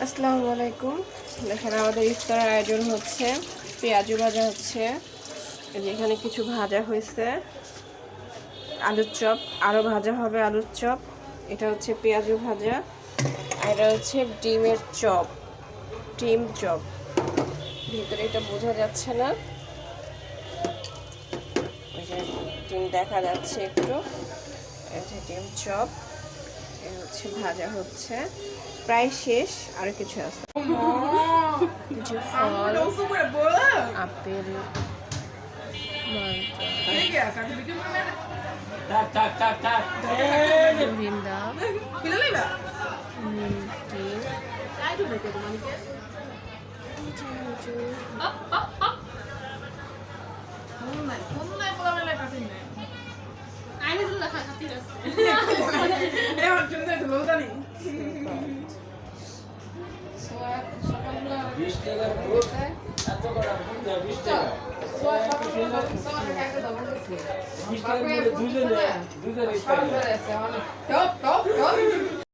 আসসালামু আলাইকুম। দেখেন আমাদের ইফতারের আয়োজন হচ্ছে, পেঁয়াজু ভাজা হচ্ছে, যেখানে কিছু ভাজা হয়েছে, আলুর চপ আরও ভাজা হবে, আলুর চপ, এটা হচ্ছে পেঁয়াজু ভাজা, আর এটা হচ্ছে ডিমের চপ, ডিম চপ। ভিতরে এটা বোঝা যাচ্ছে না, ওই যে ডিম দেখা যাচ্ছে একটু। এটা হচ্ছে ডিম চপ, এটা হচ্ছে ভাজা হচ্ছে, প্রায় শেষ, আরো কিছু আছে। কিছু ফল, আপেল, মালটা, মরিন্দা,